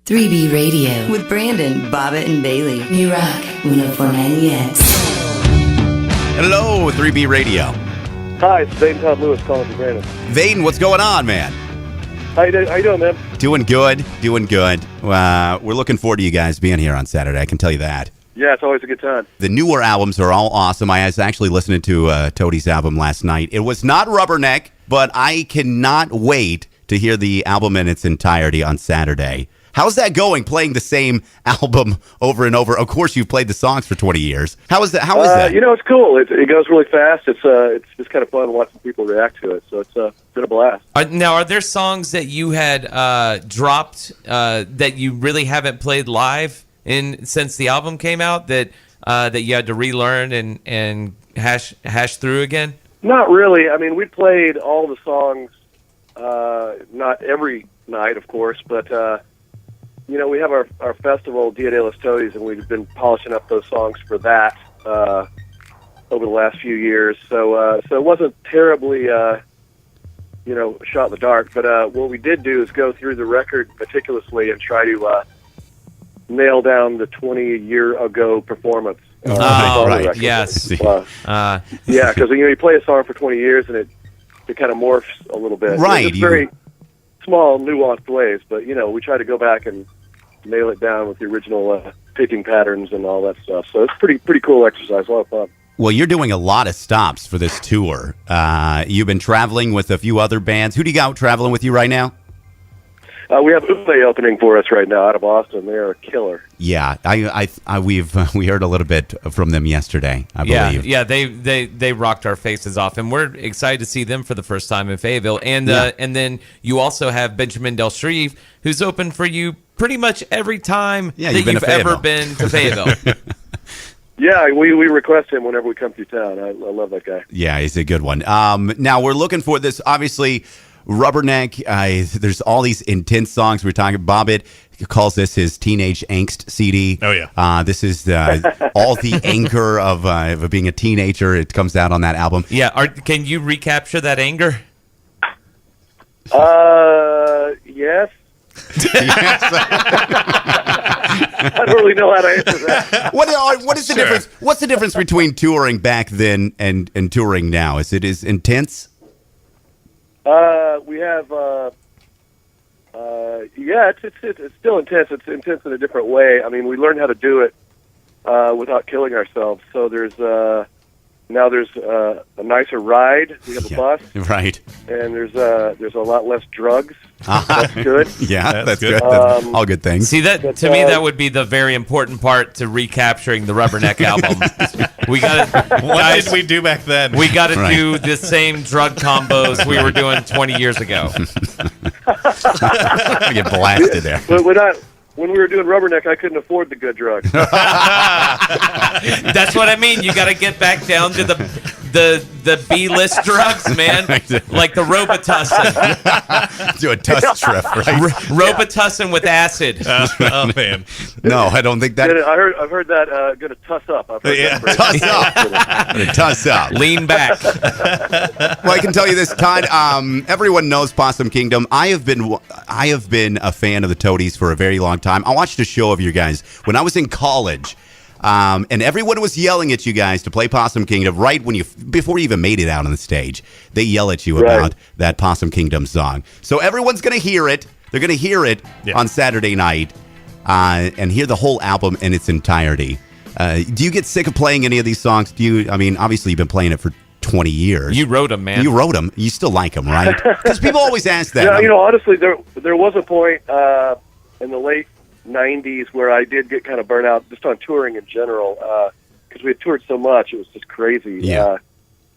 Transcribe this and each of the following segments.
3B Radio with Brandon, Bobbitt, and Bailey. New Rock 104.9X. Hello, 3B Radio. Hi, it's Vaden Todd Lewis calling for Brandon. Vaden, what's going on, man? How you doing, man? Doing good. We're looking forward to you guys being here on Saturday, I can tell you that. Yeah, it's always a good time. The newer albums are all awesome. I was actually listening to Toadies' album last night. It was not Rubberneck, but I cannot wait to hear the album in its entirety on Saturday. How's that going, playing the same album over and over? Of course, you've played the songs for 20 years. How is that? It's cool. It goes really fast. It's just kind of fun watching people react to it. So it's been a blast. Are there songs that you had dropped that you really haven't played live since the album came out that you had to relearn and hash through again? Not really. I mean, we played all the songs, not every night, of course, but... we have our festival, Dia de los Toadies, and we've been polishing up those songs for that over the last few years. So it wasn't terribly, shot in the dark. But what we did do is go through the record meticulously and try to nail down the 20-year-ago performance. Right, yes. Yeah, because you play a song for 20 years and it kind of morphs a little bit. Right. It's very small, nuanced ways, but we try to go back and nail it down with the original picking patterns and all that stuff. So it's pretty cool exercise, a lot of fun. Well, you're doing a lot of stops for this tour. You've been traveling with a few other bands. Who do you got traveling with you right now? We have Ule opening for us right now out of Austin. They're a killer. Yeah, we heard a little bit from them yesterday, I believe. Yeah, they rocked our faces off, and we're excited to see them for the first time in Fayetteville. And then you also have Benjamin Del Shreve, who's open for you pretty much every time that you've ever been to Fayetteville. Yeah, we request him whenever we come through town. I love that guy. Yeah, he's a good one. Now, we're looking for this, obviously, Rubberneck. There's all these intense songs. We're talking, Bobbitt calls this his teenage angst CD. Oh, yeah. This is all the anger of being a teenager. It comes out on that album. Yeah, can you recapture that anger? Yes. I don't really know how to answer that. What is the difference? What's the difference between touring back then and touring now? Is it as intense? We have, it's still intense. It's intense in a different way. I mean, we learned how to do it without killing ourselves. So there's now there's a nicer ride. We have a bus, right? And there's a lot less drugs. That's good. Yeah, that's good. That's all good things. See, that to me, that would be the very important part to recapturing the Rubberneck album. We got What did we do back then? We got to do the same drug combos we were doing 20 years ago. I get blasted there. But when we were doing Rubberneck, I couldn't afford the good drugs. That's what I mean. You got to get back down to the B-list drugs, man. Like the Robitussin. Do a tuss trip, right? Robitussin with acid. Oh man. No, I don't think that. I've heard that going to tuss up. Tuss up. Tuss up. Lean back. Well, I can tell you this, Todd. Everyone knows Possum Kingdom. I have been a fan of the Toadies for a very long time. I watched a show of you guys when I was in college. And everyone was yelling at you guys to play Possum Kingdom before you even made it out on the stage. They yell at you about that Possum Kingdom song. So everyone's going to hear it. They're going to hear it on Saturday night and hear the whole album in its entirety. Do you get sick of playing any of these songs? Obviously you've been playing it for 20 years. You wrote them, man. You wrote them. You still like them, right? Because people always ask that. Yeah, honestly, there was a point in the late 90s where I did get kind of burnt out just on touring in general because we had toured so much. It was just crazy. Yeah.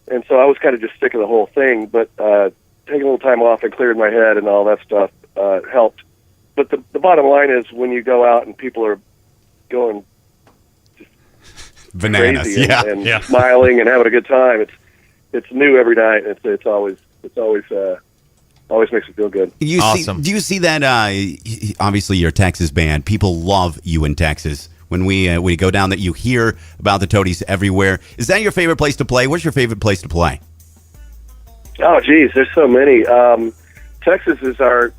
And so I was kind of just sick of the whole thing, but taking a little time off and clearing my head and all that stuff helped. But the bottom line is when you go out and people are going just bananas, crazy and smiling and having a good time, it's new every night. It's always makes me feel good. Awesome. Do you see that? Obviously, you're a Texas band. People love you in Texas. When we go down, that you hear about the Toadies everywhere. Is that your favorite place to play? What's your favorite place to play? Oh, geez, there's so many. Texas is our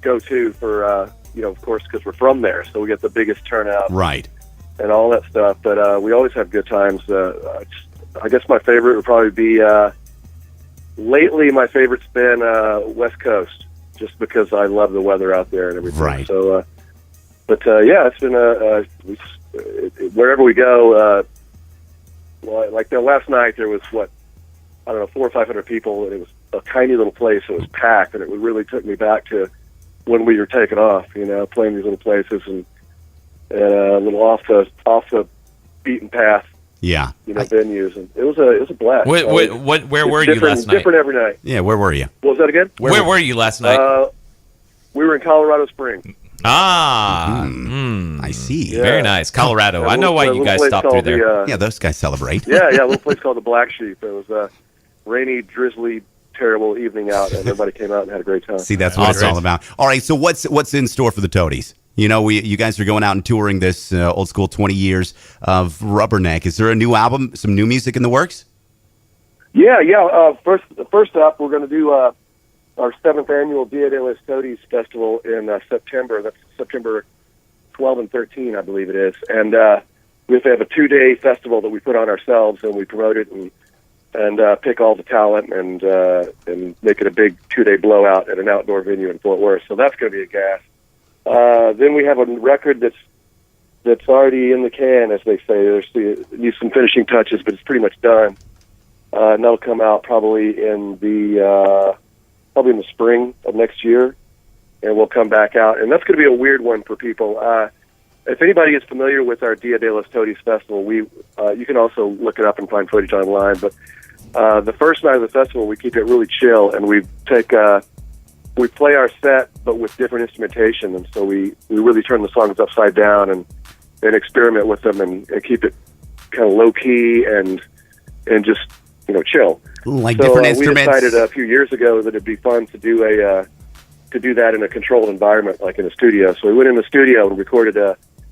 go-to for of course, because we're from there, so we get the biggest turnout, Right. and all that stuff. But we always have good times. I guess my favorite would probably be lately. My favorite's been West Coast, just because I love the weather out there and everything. Right. So, it's been wherever we go. Like last night, there was 400 or 500 people, and it was a tiny little place. It was packed, and it really took me back to when we were taking off. Playing these little places and a little off the beaten path. Yeah. Venues, and it was a blast. Where were you last night? Different every night. Yeah, where were you? What was that again? Where were you last night? We were in Colorado Springs. I see. Yeah. Very nice. Colorado. I know why you guys stopped through there. Yeah, those guys celebrate. Yeah, a little place called the Black Sheep. It was a rainy, drizzly, terrible evening out, and everybody came out and had a great time. See, that's what it's all about. All right, so what's in store for the Toadies? You guys are going out and touring this old school 20 years of Rubberneck. Is there a new album, some new music in the works? Yeah. First up, we're going to do our 7th annual Dia de los Toadies Festival in September. That's September 12 and 13, I believe it is. And we have to have a 2-day festival that we put on ourselves, and we promote it and pick all the talent and make it a big 2-day blowout at an outdoor venue in Fort Worth. So that's going to be a gas. Then we have a record that's already in the can, as they say. Needs some finishing touches, but it's pretty much done. And that'll come out probably in the spring of next year, and we'll come back out. And that's going to be a weird one for people. If anybody is familiar with our Dia de los Toadies Festival, you can also look it up and find footage online. But the first night of the festival, we keep it really chill, and we play our set, but with different instrumentation. And so we really turn the songs upside down and experiment with them and keep it kind of low key and just chill. Like different instruments. We decided a few years ago that it'd be fun to do that in a controlled environment, like in a studio. So we went in the studio and recorded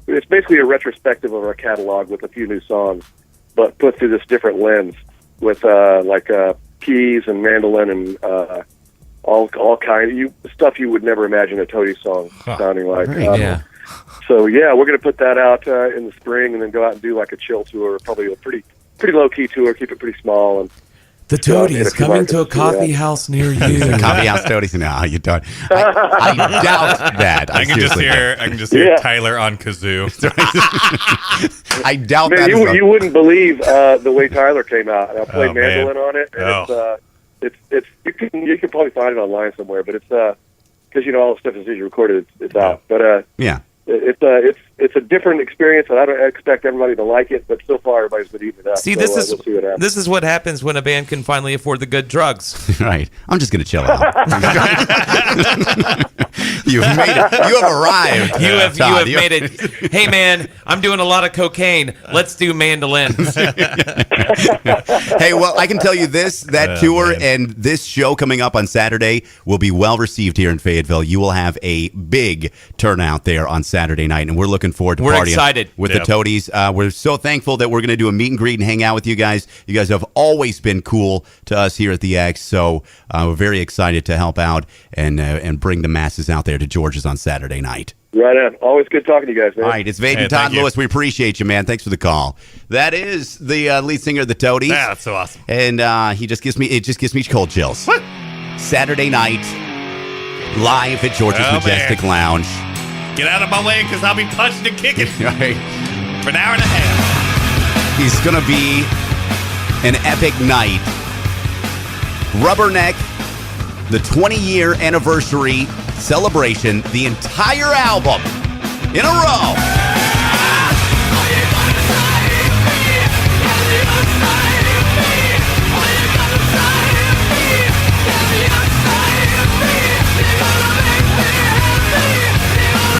it's basically a retrospective of our catalog with a few new songs, but put through this different lens with keys and mandolin and all kind of stuff you would never imagine a Toadies song sounding like. Yeah. So we're going to put that out in the spring, and then go out and do like a chill tour, probably a pretty low key tour, keep it pretty small. And the Toadies coming to a coffee house near you. Coffee house Toadies? No, you don't. I doubt that. I can just hear Tyler on kazoo. I doubt man, that. You wouldn't believe the way Tyler came out. And I played mandolin on it, and it's you can probably find it online somewhere, but it's because all the stuff is usually recorded, it's out. But it's a different experience, and I don't expect everybody to like it. But so far, everybo's been eating it up. See, we'll see what happens. This is what happens when a band can finally afford the good drugs. Right. I'm just going to chill out. You have arrived. You have made it. Hey, man, I'm doing a lot of cocaine. Let's do mandolins. Hey, well, I can tell you that tour and this show coming up on Saturday will be well received here in Fayetteville. You will have a big turnout there on Saturday night, and we're looking forward to partying excited with the Toadies. We're so thankful that we're going to do a meet and greet and hang out with you guys. You guys have always been cool to us here at the X, so we're very excited to help out and bring the masses out there to George's on Saturday night. Right on. Always good talking to you guys, man. All right, it's Vaden Todd Lewis. We appreciate you, man. Thanks for the call. That is the lead singer of the Toadies. Yeah, that's so awesome. And it just gives me cold chills. What? Saturday night, live at George's Majestic Lounge. Get out of my way, because I'll be punching and kicking Right. for an hour and a half. He's going to be an epic night. Rubberneck, the 20-year anniversary celebration, the entire album in a row.